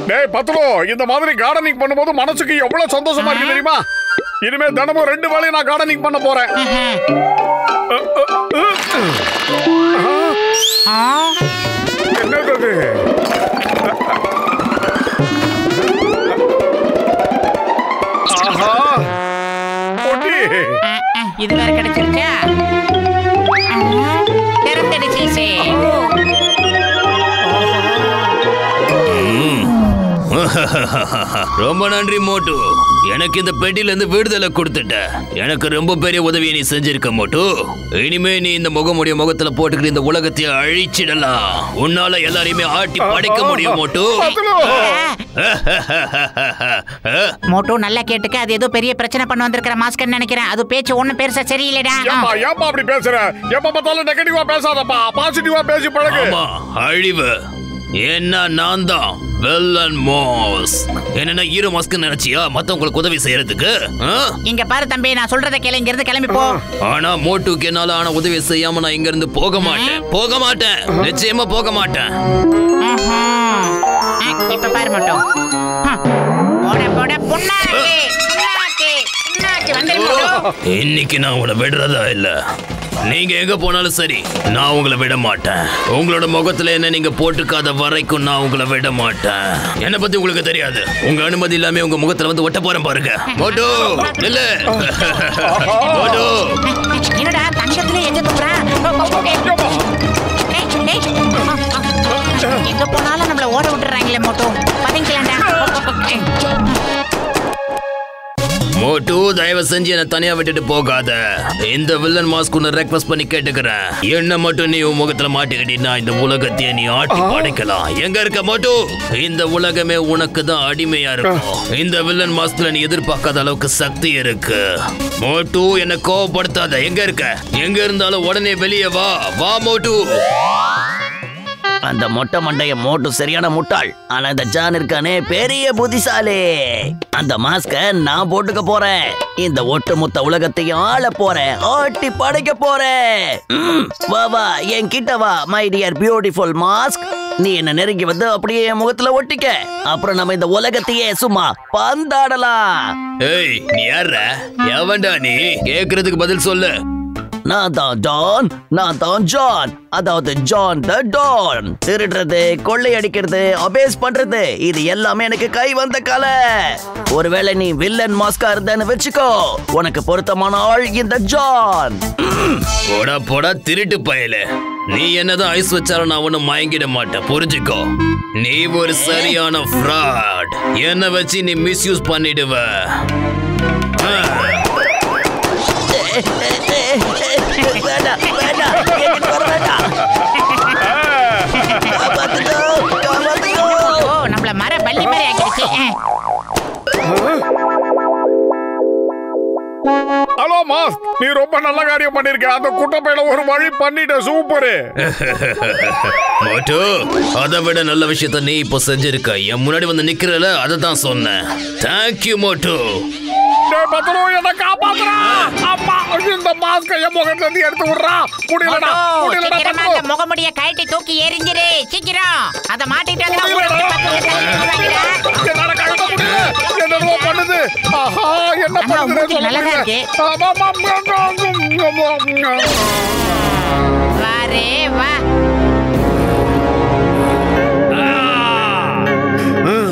டேய் பத்லு, இந்த மாதிரி கார்டனிங் பண்ணும்போது மனசுக்கு எவ்வளவு சந்தோஷமா இருக்கு தெரியுமா? இனிமே தினமும் 2 வேளை நான் கார்டனிங் பண்ண போறேன். என்னது? ஆஹா, பொட்டி. இது வேற கிடைச்சிருச்சா? திறந்துடுச்சு. ரொம்ப நன்றி மோட்டு. எனக்கு இந்த பெட்டில இருந்து விடுதலை கொடுத்துட்ட. எனக்கு ரொம்ப பெரிய உதவியை நீ செஞ்சிருக்க மோட்டு. இனிமே நீ இந்த முகமுடைய முகத்துல போட்டுக்கிட்டு இந்த உலகத்தை அழிச்சிடலாம். உன்னால எல்லாரையுமே ஆட்டி படைக்க முடியும் மோட்டு. மோட்டு நல்லா கேட்டுக்க. அது ஏதோ பெரிய பிரச்சனை பண்ண வந்திருக்கிற மாஸ்கர் நினைக்கிறேன். அது பேச்சு ஒண்ணும் பெருசா சரியில்லடா. ஏப்பா அப்படி பேசுற? எப்ப பார்த்தாலும் நெகட்டிவா பேசாதப்பா, பாசிட்டிவா பேசி பழகு. ஆமா, அழிவு என்ன நான் தான் வில்லன் மாஸ். என்ன ஹீரோ மாஸ்க் நினைச்சியா மத்தவங்களுக்கு உதவி செய்யறதுக்கு? இங்க பாரு தம்பி, நான் சொல்றத கேளு, இங்க இருந்து கிளம்பி போ. ஆனா மோட்டுக்கு என்னால ஆன உதவி செய்யாம நான் இங்க இருந்து போக மாட்டேன். நிச்சயமா போக மாட்டேன். இப்ப பாரு மோட்டு. போட போட புண்ணாக்கு இன்னைக்கு நான் உங்களை விடுறதா இல்ல. நீங்க எங்க போனாலும் சரி, நான் உங்களை விட மாட்டேன். உங்களோட முகத்துல என்ன நீங்க போட்டுக்காத வரைக்கும் நான் உங்களை விட மாட்டேன். என்ன பத்தி உங்களுக்கு தெரியாது. உங்க அனுமதி இல்லாம உங்க முகத்துல வந்து ஒட்ட போறேன் பாருங்க. மோட்டு இல்ல மோட்டு. என்னடா தங்கத்துல எங்க தூக்குறா? எங்க போனாலும் நம்மள ஓட விட்டுறாங்களே மோட்டு. பதங்கலாம்டா. மோட்டு தயவு செஞ்சு என்ன தனியா விட்டுட்டு போகாத. இந்த வில்லன் மாஸ்க் உன்னை ரெக்வெஸ்ட் பண்ணி கேட்டுக்கிறேன். என்ன மட்டும் நீ உன் முகத்துல மாட்டிக்கிட்டீங்கன்னா இந்த உலகத்தையே நீ ஆட்டி படைக்கலாம். எங்க இருக்க மோட்டு? இந்த உலகமே உனக்கு தான் அடிமையா இருக்கும். இந்த வில்லன் மாஸ்க்ல நீ எதிர்பார்க்காத அளவுக்கு சக்தி இருக்கு. மோட்டு என்ன கோவப்படுத்தாத. எங்க இருக்க? எங்க இருந்தாலும் உடனே வெளியே வா மோட்டு. அந்த மொட்டை மண்டைய மோட்டு சரியான முட்டாள். ஆனா இந்த ஜான் இருக்கானே பெரிய புத்திசாலி. அந்த மாஸ்க நான் போட்டுக்க போறேன். இந்த ஒட்டுமொத்த உலகத்தையும் ஆள போறேன். ஆட்டி படைக்க போறேன். வா என் கிட்ட வா மை டியர் பியூட்டிஃபுல் மாஸ்க். நீ என்ன நெருங்கி வந்து அப்படியே என் முகத்துல ஒட்டிக்க. அப்புறம் நம்ம இந்த உலகத்தையே சும்மா பந்தாடலாம். ஏய், நீ யாரா? எவன்டா நீ? கேக்குறதுக்கு பதில் சொல்லு. நான் தான் ஜான். அதாவது ஜான் த டான். திருடுறது, கொள்ளையடிக்கிறது, அபேஸ் பண்றது, இது எல்லாமே எனக்கு கை வந்த கலை. ஒருவேளை நீ வில்லன் மாஸ்கா இருந்தேன்னு வெச்சுக்கோ, உனக்கு பொருத்தமான ஆள் இந்த ஜான். போடா திருட்டு பயலே. நீ என்னதான் ஐஸ் வச்சாலும் நான் ஒன்னும் மயங்கிட மாட்டேன், புரிஞ்சுக்கோ. நீ ஒரு சரியான ஃப்ராட். என்ன வச்சு நீ மிஸ்யூஸ் பண்ணிடுவ. நம்மள மர பள்ளி மாதிரி ஆக்கிடுச்சு. ஹலோ மாஸ், நீ ரொம்ப நல்ல காரியம் பண்ணிருக்க. அந்த குட்டப்பையில ஒரு வழி பண்ணிட்ட. சூப்பரு மோட்டு. அதை விட நல்ல விஷயத்த நீ இப்போ செஞ்சிருக்க. என் முன்னாடி வந்து நிக்கிறல, அதை தான் சொன்னேன். தேங்க்யூ மோட்டு. என்ன காப்பாத்துறா. அம்மா, இந்த மாஸ்க என் முகத்துல இருந்து எடுத்து விடுறா. முடியலடா. அந்த முகமுடிய கழட்டி தூக்கி எறிஞ்சிரு சீக்கிரம். அத மாட்டிட்டாங்க. என்னால கழட்ட முடியல. என்னமோ பண்ணுது. ஆஹா, என்ன பண்ணுது? நல்லதா இருக்கு. வாரே வா.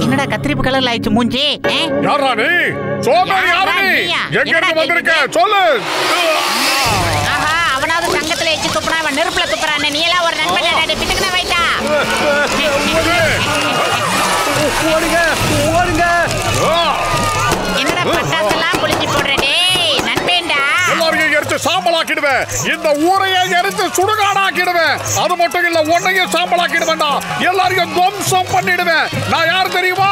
என்னடா கத்திரிப்பு கலர்ல ஆயிடுச்சு மூஞ்சி. யாரா நீ? சோமாரி யாரா நீ? எங்க இருந்து வந்திருக்க? சொல்லு. ஆஹா, அவனாவது தங்கத்துல எச்சி துப்புனா, அவன் நெருப்புல துப்புறானே. நீ எல்லாம் ஒரு நண்பன் பிட்டுக்குன வைத்தா. ஓடுங்க. என்னடா பட்டாசெல்லாம் குளிச்சு போடுற? டேய் நண்பேண்டா. எல்லாரையும் எரிச்சு சாம்பலாக்கிடுவேன். இந்த ஊரையே எரிச்சு சுடுகாடாக்கிடுவேன். அது மட்டும் இல்ல, உன்னையும் சாம்பலாக்கிடுவேன்டா. எல்லாரையும் துவம்சம் பண்ணிடுவேன். நான் யார் தெரியுமா?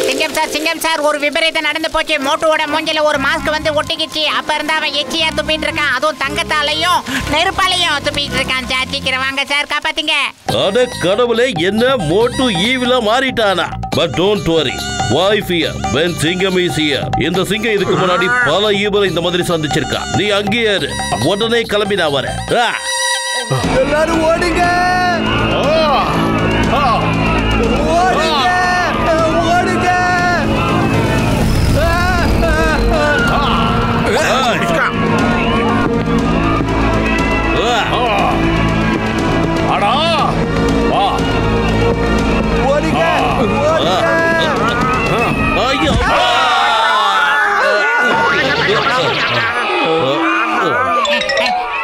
சிங்கம் சிங்கம் சார் ஒரு விபரீதம் நடந்து போச்சு. மோட்டுவோட மூஞ்சில ஒரு மாஸ்க் வந்து ஒட்டிக்கிச்சு. அப்ப இருந்து அவன் எச்சியா துப்பிட்டு இருக்கான். அதுவும் தங்கத்தாலையும் நெருப்பாலையும் துப்பிட்டு இருக்கான் சார். சீக்கிரம் வாங்க சார், காப்பாத்தீங்க. அட கடவுளே, என்ன மோட்டு ஈவிலா மாறிட்டானா? But don't worry, why fear when சிங்கம் is here. இந்த சிங்கம் இதுக்கு முன்னாடி பல ஈவலை இந்த மாதிரி சந்திச்சிருக்கா. நீ அங்கேயே இரு, உடனே கிளம்பி நான் வரேன். எல்லாரும் ஓடுங்க,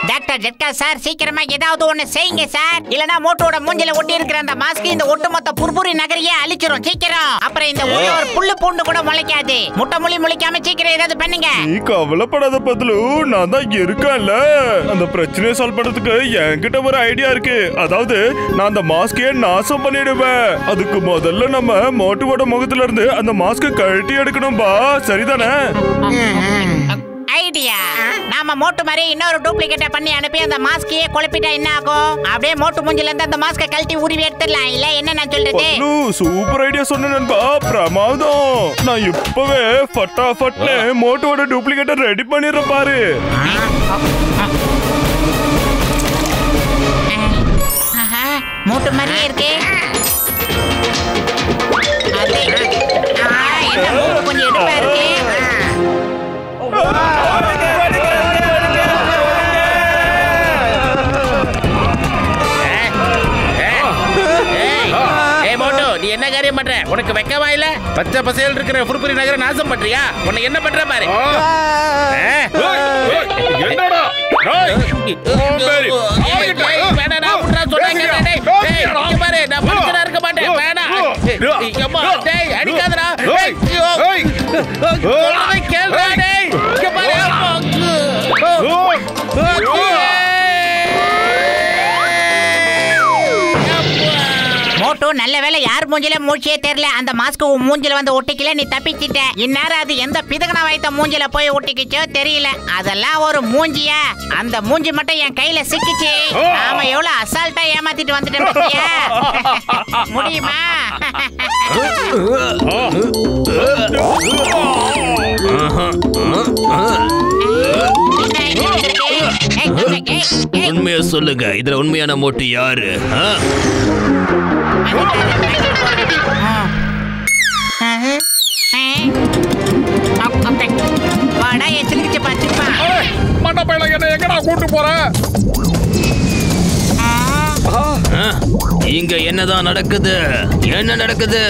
டாக்டர் ஜெட்கா சார், சீக்கிரமா ஏதாவது ஒண்ணு செய்யுங்க சார். இல்லனா மோட்டோட மூஞ்சில ஒட்டி இருக்கிற அந்த மாஸ்க் இந்த ஒட்டுமொத்த புர்புரி நகரையே அழிச்சிரும். சீக்கிரம், அப்புறம் இந்த ஊர்ல ஒரு புல்லு பூண்டு கூட முளைக்காது. முட்டை முளி முளைக்காம சீக்கிரம் ஏதாவது பண்ணுங்க. நீ கவலைப்படாத பத்லு, நான் தான் இருக்கேன்ல. அந்த பிரச்சனையை சால்வ் பண்றதுக்கு என்கிட்ட ஒரு ஐடியா இருக்கு. அதாவது நான் அந்த மாஸ்கையே நாசம் பண்ணிடுவேன். அதுக்கு முதல்ல நம்ம மோட்டோட முகத்துல இருந்து அந்த மாஸ்க் கழட்டி எடுக்கணும்பா, சரிதானே? ஐடியா. நாம மோட்டு மாதிரி இன்னொரு டூப்ளிகேட்டை பண்ணி அனுப்பி அந்த மாஸ்கையே குழப்பிட்டா என்ன ஆகும்? அப்படியே மோட்டு மூஞ்சில இருந்து அந்த மாஸ்கை கழட்டி உருவி எடுத்துடலாம். இல்ல என்ன நான் சொல்றது? சூப்பர் ஐடியா சொன்னேன்பா, பிரமாதம். நான் இப்பவே ஃபட்டாஃபட்னு மோட்டோட டூப்ளிகேட்டை ரெடி பண்ணிடுறேன் பாரு. மோட்டு மாதிரியே இருக்கு. என்ன மோட்டு கொஞ்சம் எடுப்பா இருக்கு. நீ என்ன காரியம் பண்ற? உனக்கு வெக்கமா இல்ல? பச்சை பசேல் இருக்கிற புர்புரி நகரை நாசம் பண்றியா? உன்னை என்ன பண்ற பாரு. என்னடா வேணா, நான் விட்றா சொன்னாங்க. பாரு, நான் மனுஷனா இருக்க மாட்டேன். வேணா, அடிக்காதடா. கேள்றா டேய். மோட்டு, நல்ல வேலை யார் மூஞ்சில மூச்சியே தெரியல. அந்த மாஸ்க் மூஞ்சில வந்து ஒட்டிக்கல, நீ தப்பிச்சிட்ட. இந்நேரம் அது எந்த பிதகன வைத்த மூஞ்சில போய் ஒட்டிக்கிச்சோ தெரியல. அதெல்லாம் ஒரு மூஞ்சியா? அந்த மூஞ்சி மட்டும் என் கையில சிக்கிச்சு. நாம எவ்வளவு அசால்ட்டா ஏமாத்திட்டு வந்துட்டேன் பாத்தியா? முடியுமா? உண்மையா சொல்லுங்க, இதுல உண்மையான மோட்டு யாரு? வாடா, எச்சரிச்சு பாத்துப்பா. மண்டபையில என்ன எங்கடா கூட்டு போற? இங்க என்னதான் நடக்குது? என்ன நடக்குது?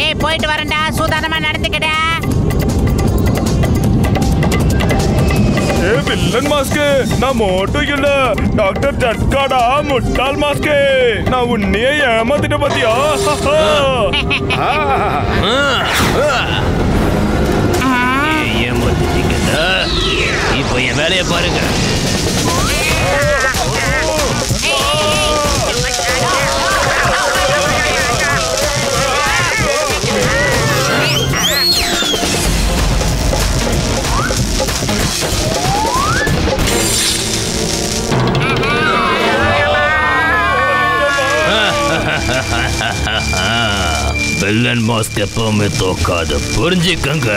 ஏய், போயிட்டு வரேன்டா, சூதானமா நடந்துக்கடா. வில்லன் மாஸ்க், நான் மோட்டு இல்ல, டாக்டர் ஜட்காடா, முட்டாள் மாஸ்க். நான் உன்னையே ஏமாத்திட்ட பாத்தியா? ஏமாத்திட்டீங்க. இப்போ என் வேலையை பாருங்க. வில்லன் மாஸ்க் எப்பவுமே தோக்காது, புரிஞ்சுக்கங்க.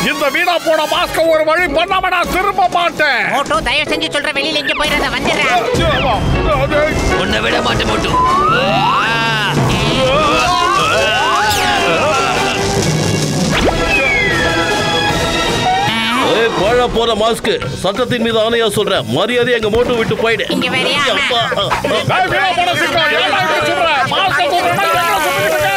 இந்த வீணா போன மாஸ்க ஒரு வழி பண்ணாம நான் திரும்ப மாட்டேன். மோட்டோ, தயவு செஞ்சு சொல்ற, வெளியில எங்க போயிடாத, வந்துடுறேன். உன்னை விட மாட்டேன் மோட்டு. பழ போற மாஸ்க், சட்டத்தின் மீது ஆணையா சொல்றேன், மரியாதை எங்க மோட்டு விட்டு போயிடு. இங்க வரியா? வீணா போன சிங்கம், ஏன்டா இப்படி சொல்ற? மாஸ்க போடுறேன்னா எங்க சுத்திட்டு இருக்க?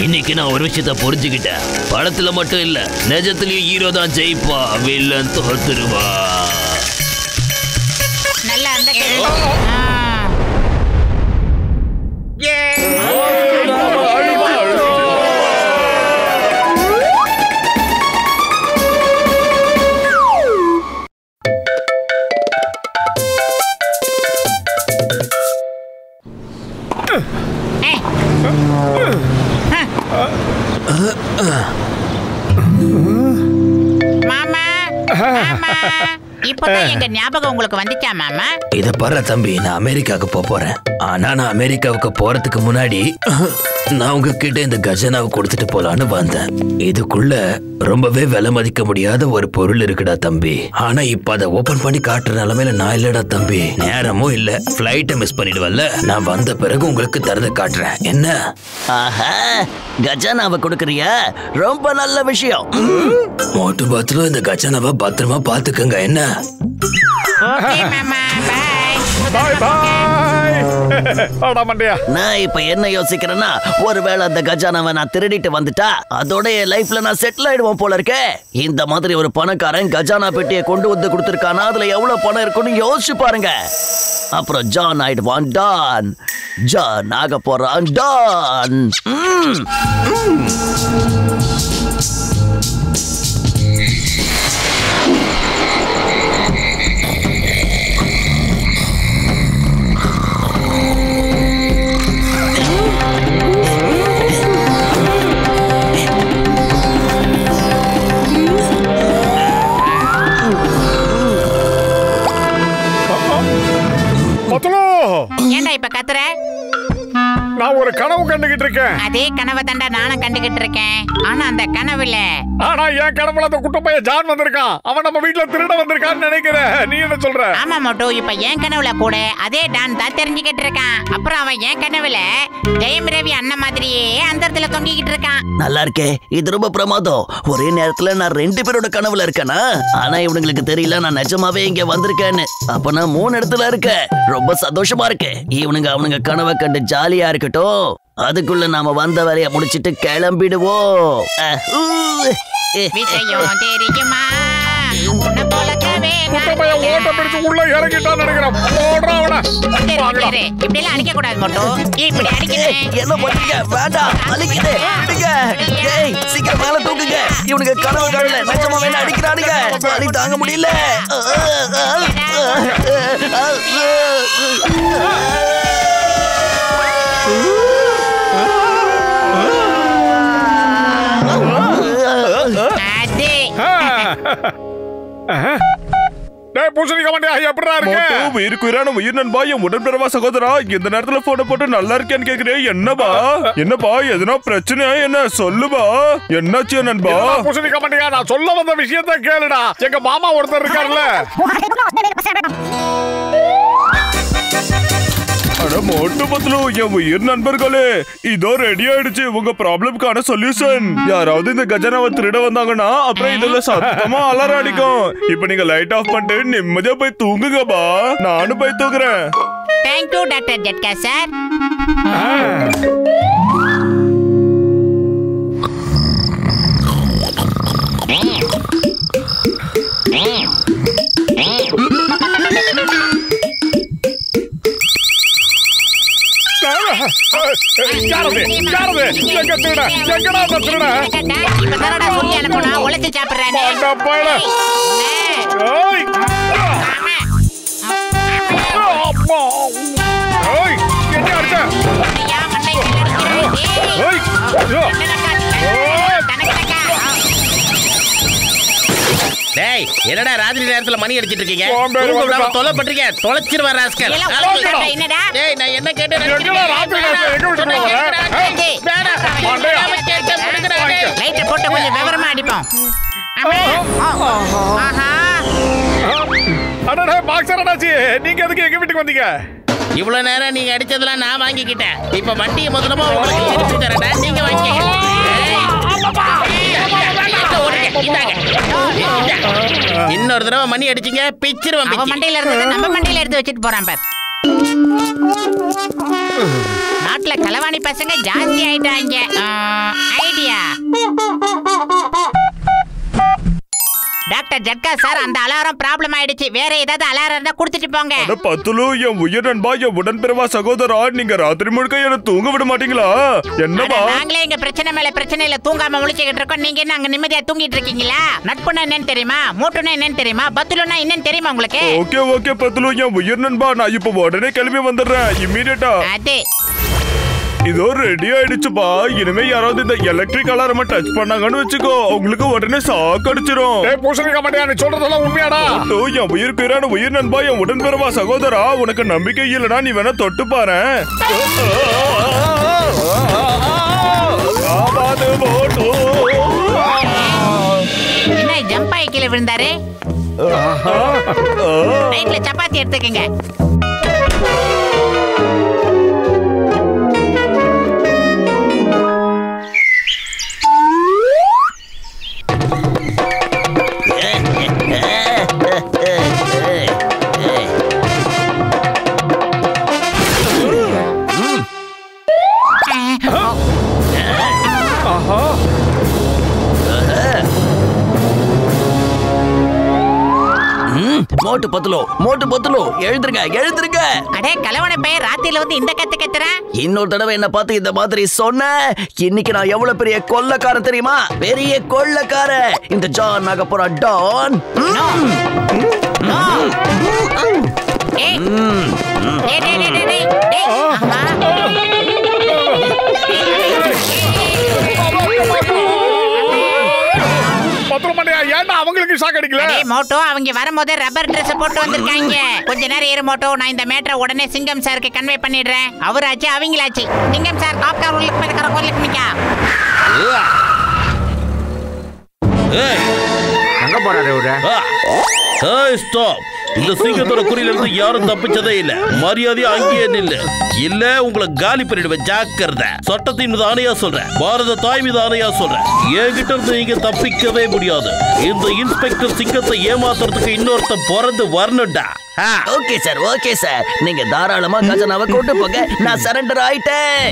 இன்னைக்கு நான் ஒரு விஷயத்த புரிஞ்சுக்கிட்டேன். படத்துல மட்டும் இல்ல, நிஜத்திலயும் ஹீரோ தான் ஜெயிப்பா, வில்லன் தோத்துருவா. நல்லா அந்த மாமா மாமா இப்பதான் எங்க ஞாபகம் உங்களுக்கு வந்துச்சா மாமா? இத பாரு தம்பி, நான் அமெரிக்காவுக்கு போறேன். ஆனா நான் அமெரிக்காவுக்கு போறதுக்கு முன்னாடி நான் உங்ககிட்ட இந்த கஜனாவை கொடுத்துட்டு போலான்னு வந்தேன். இதுக்குள்ள ரொம்பவே விலை மதிக்க முடியாத ஒரு பொருள் இருக்குடா தம்பி. ஆனா இப்ப அதை ஓபன் பண்ணி காட்டுற நிலைமையில நான் இல்லடா தம்பி. நேரமும் இல்ல, பிளைட்டை மிஸ் பண்ணிடுவல்ல. நான் வந்த பிறகு உங்களுக்கு தரத காட்டுறேன். என்ன? ஆஹா, கஜானாவை கொடுக்கறியா? ரொம்ப நல்ல விஷயம். மோட்டு பாத்ரூம் இந்த கஜனாவை பத்திரமா பாத்துக்கங்க. என்ன? ஓகே மாமா, பை பாய் பாய். அட மண்டையா. நான் இப்ப என்ன யோசிக்கிறேன்னா, ஒருவேளை அந்த கஜானாவை நான் திருடிட்டு வந்துட்டா அதோட என் லைஃப்ல நான் செட்டில் ஆயிடுவோம் போல இருக்கே. இந்த மாதிரி ஒரு பணக்காரன் கஜானா பெட்டியை கொண்டு வந்து கொடுத்திருக்கானா, அதுல எவ்வளவு பணம் இருக்குன்னு யோசிச்சு பாருங்க. அப்புறம் ஜான் ஆயிடுவான் டான். ஜான் ஆக போறான் டான். ஏன்டா இப்ப கத்துற? நான் ஒரு கனவு கண்டுகிட்டு இருக்கேன். அதே கனவை தாண்டா நானும் கண்டுகிட்டு இருக்கேன். ஆனா அந்த கனவுல ஆனா என் கனவுல அந்த குட்ட பையன் ஜான் வந்திருக்கான். அவன் நம்ம வீட்டுல திருட வந்திருக்கான்னு நினைக்கிறேன். நீ என்ன சொல்ற? ஆமா மோட்டு, இப்ப என் கனவுல கூட அதே டான் தான் தெரிஞ்சுக்கிட்டு இருக்கான். அப்புறம் அவன் என் கனவுல ஜெயம் ரவி அண்ணன் மாதிரியே அந்த இடத்துல தொங்கிக்கிட்டு இருக்கான். நல்லா இருக்கே, இது ரொம்ப பிரமாதம். ஒரே நேரத்துல நான் 2 பேரோட கனவுல இருக்கேனா? ஆனா இவனுங்களுக்கு தெரியல நான் நிஜமாவே இங்க வந்திருக்கேன்னு. அப்ப நான் 3 இடத்துல இருக்கேன். ரொம்ப சந்தோஷமா இருக்கு. அவனுங்க கனவை கண்டு ஜாலியா இருக்கட்டும். அதுக்குள்ள நாம வந்த வேலையை முடிச்சிட்டு கிளம்பிடுவோம். விஷயம் தெரியுமா? உன்னை போலவே குட்ட பையன் ஓட்ட பிடிச்சு உள்ள இறங்கிட்டான்னு நினைக்கிறேன். போடுறா அவனை. இப்படி எல்லாம் அடிக்க கூடாது மோட்டு. இப்படி அடிக்கிறேன். என்ன பண்றீங்க? வேண்டாம், வலிக்குது. விடுங்க. டேய், சீக்கிரம் மேல தூக்குங்க. இவனுங்க கனவு கனவுல நிஜமா வேணா அடிக்கிறானுங்க. வலி தாங்க முடியல. டேய் பூசணிக்க மாட்டியா, எப்படிடா இருக்கு? உயிருக்குயிரான உயிர் நண்பா, என் உடன்பிறவா சகோதரா, இந்த நேரத்துல போன போட்டு நல்லா இருக்கேன்னு கேக்குறேன். என்னப்பா எதுனா பிரச்சனையா? என்ன சொல்லுபா, என்னாச்சு நண்பா? பூசணிக்க மாட்டியா, நான் சொல்ல வந்த விஷயத்த கேளுடா. எங்க மாமா ஒருத்தர் இருக்காருல்ல. அட மோட்டு பத்லு, என் உயிர் நண்பர்களே, இதோ ரெடி ஆயிடுச்சு உங்க ப்ராப்ளம்கான சொல்யூஷன். யாராவது இந்த கஜனாவை திருட வந்தாங்கன்னா அப்புறம் இதுல சத்தமா அலாரம் அடிக்கும். இப்ப நீங்க லைட் ஆஃப் பண்ணிட்டு நிம்மதியா போய் தூங்குங்கப்பா. நானும் போய் தூங்குறேன். Thank you doctor Jhatka sir. யாரது எங்க திருட? எங்கடா அந்த திருட? இப்ப தரடா சொல்லி அனுப்புனா உழைச்சு சாப்பிடுறானே. அந்த பையல. ஏய். அப்பா. ஏய், என்ன அடிச்ச? ஐயா மண்டை கலடிச்சு. ஏய். டேய், என்னடா ராத்திரி நேரத்துல மணி அடிச்சிட்டு இருக்கீங்க? சோம்பேறி வந்துட்டான். தொலை பண்றீங்க. தொலைச்சிருவார் ராஸ்கல். எல்லாம் உழைச்சு என்னடா? டேய், நான் என்ன கேட்டேன்? எங்கடா ராத்திரி நேரத்துல எங்க விட்டுட்டு வர? மண்டையா. லைட்டை போட்டு கொஞ்சம் விவரமா அடிப்போம். ஆஹா. அடடே பாக்ஸர் அண்ணாச்சி, நீங்க எதுக்கு எங்க வீட்டுக்கு வந்தீங்க? இவ்வளவு நேரம் நீங்க அடிச்சதெல்லாம் நான் வாங்கிக்கிட்டேன். இப்ப வண்டியை முதலமா உங்களுக்கு எடுத்து தரேன்டா. நீங்க வாங்கிக்கங்க. இன்னொரு தடவை மணி அடிச்சீங்க பிச்சிருவேன். அவன் மண்டையில இருந்து நம்ம மண்டையில எடுத்து வச்சுட்டு போறான் பார். நாட்டுல களவாணி பசங்க ஜாஸ்தி ஆயிட்டாங்க. டாக்டர் ஜட்கா சார், அந்த அலாரம் ப்ராப்ளம் ஆயிடுச்சு. வேற ஏதாவது அலாரம் இருந்தா கொடுத்துட்டு போங்க. பத்துலு, என் உயிர் நண்பா, என் உடன்பிறவா சகோதரா, நீங்க ராத்திரி முழுக்க என்ன தூங்க விட மாட்டீங்களா? என்னவா? நாங்களே எங்க பிரச்சனை மேல பிரச்சனையில தூங்காம முழிச்சுக்கிட்டு இருக்கோம். நீங்க என்ன அங்க நிம்மதியா தூங்கிட்டு இருக்கீங்களா? நட்புனா என்னன்னு தெரியுமா? மூட்டுனா என்னன்னு தெரியுமா? பத்துலுனா என்னன்னு தெரியுமா உங்களுக்கு? ஓகே பத்துலு, என் உயிர் நண்பா, நான் இப்ப உடனே கிளம்பி வந்துடுறேன். இம்மீடியட்டா. அது இதோ ரெடி ஆயிடுச்சுப்பா. இனிமே யாராவது இந்த எலக்ட்ரிக் அலாரம டச் பண்ணாங்கன்னு வச்சுக்கோ, உங்களுக்கு உடனே சாக்கு அடிச்சிரும். பூசணிக்க மாட்டியா? நீ சொல்றதெல்லாம் உண்மையாடா? என் உயிர் பேரான உயிர் நண்பா, என் உடன்பிறவா சகோதரா, உனக்கு நம்பிக்கை இல்லனா நீ வேணா தொட்டு பாரு. என்ன ஜம்ப் ஆகி கீழே விழுந்தாரு? நைட்ல சப்பாத்தி எடுத்துக்கங்க. மோட்டு பத்துலோ எழுந்திருங்க. அடே கலவன பையன், ராத்திரில வந்து இந்த கத்து கத்துறேன். இன்னொரு தடவை என்ன பார்த்து இந்த மாதிரி சொன்ன, இன்னைக்கு நான் எவ்வளவு பெரிய கொள்ளக்காரன் தெரியுமா? பெரிய கொள்ளக்காரன் இந்த ஜான் ஆக போற டான். ஏன்டா அவங்களுக்கு ஷாக் அடிக்கல? மோட்டோ, அவங்க வரும்போது ரப்பர் Dress போட்டு வந்திருக்காங்க. கொஞ்ச நேரம் இரு மோட்டோ, நான் இந்த மேட்டரை உடனே சிங்கம் சாருக்கு கன்வே பண்ணிடுறேன். அவராச்சு அவங்களாச்சு. சிங்கம் சார் காப்டர் உள்ளுக்கு போய் கோயிலுக்கு நிக்கா. எங்க போறாரு இவரு? ஸ்டாப். இந்த சிங்கத்தோட குறியில இருந்து யாரும் தப்பிச்சதே இல்ல. மரியாதையா அங்கேயே நில்லு, இல்ல உங்களை காலி பண்ணிடுவேன். ஜாக்கிரதை. சட்டத்தின் மீது ஆணையா சொல்றேன், பாரத தாய் மீது ஆணையா சொல்றேன், என்கிட்ட இருந்து நீங்க தப்பிக்கவே முடியாது. இந்த இன்ஸ்பெக்டர் சிங்கத்தை ஏமாத்துறதுக்கு இன்னொருத்த பிறந்து வரணும்டா. ஓகே சார், நீங்க தாராளமா கஜனாவை கொண்டு போங்க. நான் சரண்டர் ஆயிட்டேன்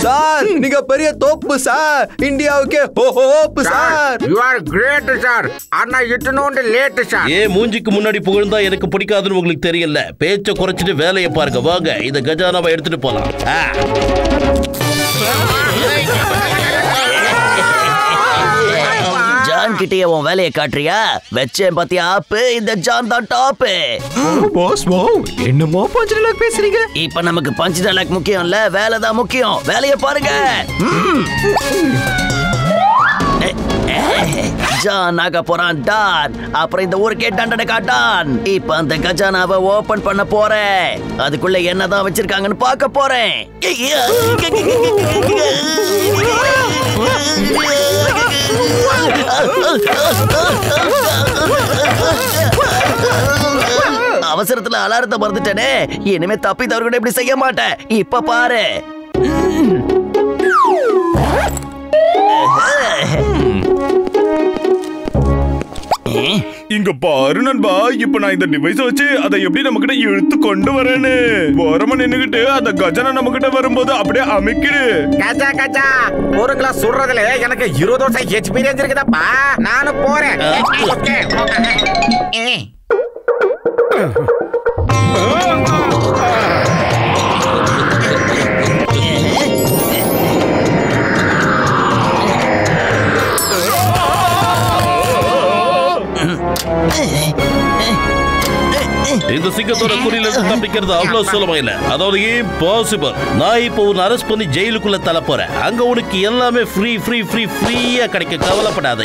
சார். நீங்க பெரிய தோப்பு சார், இந்தியாவுக்கு hope sir. You are great sir. ஆனா இட்டனோண்டு லேட் சார். மூஞ்சிக்கு முன்னாடி புகழ்ந்தா எனக்கு பிடிக்காதுன்னு உங்களுக்கு தெரியல. பேச்ச குறைச்சிட்டு வேலையை பாருங்க. வாங்க, இந்த கஜானாவை எடுத்துட்டு போலாம். ஜான் கிட்டே உன் வேலையை காட்டுறியா? வெச்சேன் பாத்தியா ஆப்பு, இந்த ஜான் தான் டாப். பாஸ் என்னமோ பஞ்ச் டயலாக் பேசுறீங்க. இப்ப நமக்கு பஞ்ச் டயலாக் முக்கியம் இல்ல, வேலை தான் முக்கியம். வேலையை பாருங்க. ஜான் ஆக போறான் டான். அப்புறம் இந்த ஊருக்கே தண்டனை காட்டான். இப்ப அந்த கஜானாவை ஓபன் பண்ண போறேன். அதுக்குள்ள என்னதான் வச்சிருக்காங்கன்னு பார்க்க போறேன். அவசரத்துல அலாரத்தை மறந்துட்டேனே. இனிமே தப்பி தவறு இப்படி செய்ய மாட்டேன். இப்ப பாரு. இங்க பாரு நண்பா, இப்ப நான் இந்த டிவைஸ வச்சு அதை எப்படி நம்ம கிட்ட இழுத்து கொண்டு வரேன்னு. ஓரமா நின்னுகிட்டு அந்த கஜானா நம்ம கிட்ட வரும்போது அப்படியே அமைக்கிடு. கஜா ஒரு கிளாஸ் சுடுறதுல எனக்கு 20 வருஷம் எக்ஸ்பீரியன்ஸ் இருக்குதாப்பா. நானும் போறேன். இந்த சிங்கத்தோட குறியில இருந்து தப்பிக்கிறது அவ்வளவு சுலபம் இல்ல. அதாவது இம்பாசிபிள். நான் இப்போ உன்னை அரெஸ்ட் பண்ணி ஜெயிலுக்குள்ள தள்ள போறேன். அங்க உனக்கு எல்லாமே ஃப்ரீயா கிடைக்க. கவலைப்படாத.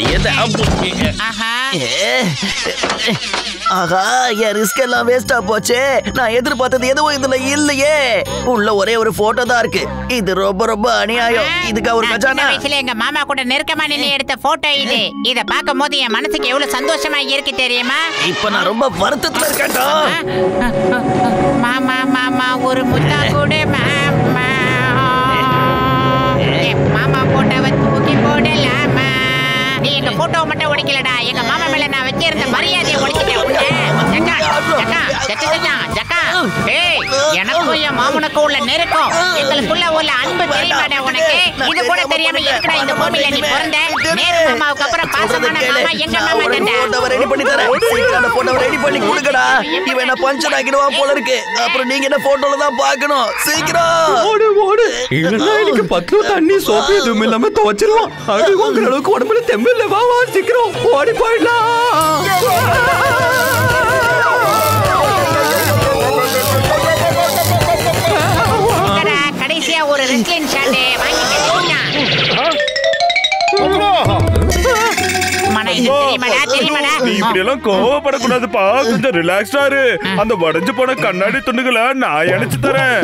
ஆஹா, என் ரிஸ்க் எல்லாம் வேஸ்டா போச்சு. நான் எதிர்பார்த்தது எதுவும் இதுல இல்லையே. உள்ள ஒரே ஒரு போட்டோ தான் இருக்கு. இது ரொம்ப அநியாயம். இதுக்கு ஒரு கஜானா. வயசுல எங்க மாமா கூட நெருக்கமா நின்னு எடுத்த போட்டோ இது. இத பாக்கும்போது என் மனசுக்கு எவ்வளவு சந்தோஷமா இருக்கு தெரியுமா? இப்ப நான் ரொம்ப வருத்தத்துல இருக்கேன்டா. மாமா ஒரு முத்தா கூட மாமா. மாமா போட்டோவை தூக்கி போடலாமா? நீ எங்க போட்டோவை மட்டும் உடைக்கலடா, எங்க மாமா மேல நான் வச்சிருந்த மரியாதையை உடைச்சிட்டேன். ஏய், எனக்கும் என் மாமனுக்கும் உள்ள நெருக்கம், எங்களுக்குள்ள உள்ள அன்பு தெரியுமாடா உனக்கு? இது கூட தெரியாம எதுக்குடா இந்த பூமியில நீ பிறந்த? நேரு மாமாவுக்கு அப்புறம் பாசமான மாமா எங்க மாமா தான்டா. போட்டோவை ரெடி பண்ணி தரேன். சீக்கிரம் அந்த போட்டோவை ரெடி பண்ணி கொடுங்கடா. இவன் என்ன பஞ்சர் ஆக்கிடுவான் போல இருக்கு. அப்புறம் நீங்க என்ன போட்டோல தான் பார்க்கணும். சீக்கிரம் ஓடு ஓடு. இல்லன்னா எனக்கு பத்து தண்ணி சோப்பு எதுவும் இல்லாம துவைச்சிருவான். அது உங்க அளவுக்கு உடம்புல தெம்பில்ல. வா வா சீக்கிரம் ஓடி போயிடலாம். கடைசியா ஒரு ரெஸ்லிங் ஷாட் வாங்கிட்டேன். நீ இப்படி எல்லாம் கோவப்படக்கூடாதுப்பா. கொஞ்சம் ரிலாக்ஸ்டா இரு. அந்த உடைஞ்சு போன கண்ணாடி துண்டுகளை நான் அணைச்சு தரேன்.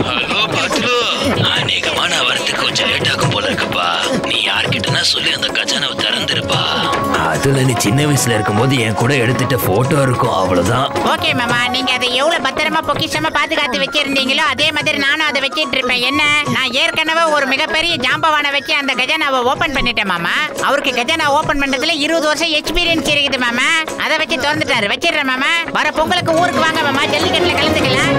ஹலோ பாத்துலு, அநேகமான வரத்துக்கு கொஞ்சம் லேட் ஆகும் போல இருக்குப்பா. நீ யார்கிட்டனா சொல்லி அந்த கஜானாவை திறந்துருப்பா. அதுல நீ சின்ன வயசுல இருக்கும்போது என் கூட எடுத்துட்ட போட்டோ இருக்கும், அவ்வளவுதான். ஓகே மாமா, நீங்க அதை எவ்வளவு பத்திரமா பொக்கிஷமா பாதுகாத்து வச்சிருந்தீங்களோ அதே மாதிரி நானும் அதை வச்சிட்டு இருப்பேன். என்ன, நான் ஏற்கனவே ஒரு மிகப்பெரிய ஜாம்பவானை வச்சு அந்த கஜானாவை ஓபன் பண்ணிட்டேன் மாமா. அவருக்கு கஜானா ஓபன் பண்றதுல 20 வருஷம் எக்ஸ்பீரியன்ஸ் இருக்குது மாமா. அதை வச்சு திறந்துட்டாரு. வச்சிடுறேன் மாமா. வர பொங்கலுக்கு ஊருக்கு வாங்க மாமா, ஜல்லிக்கட்டுல கலந்துக்கலாம்.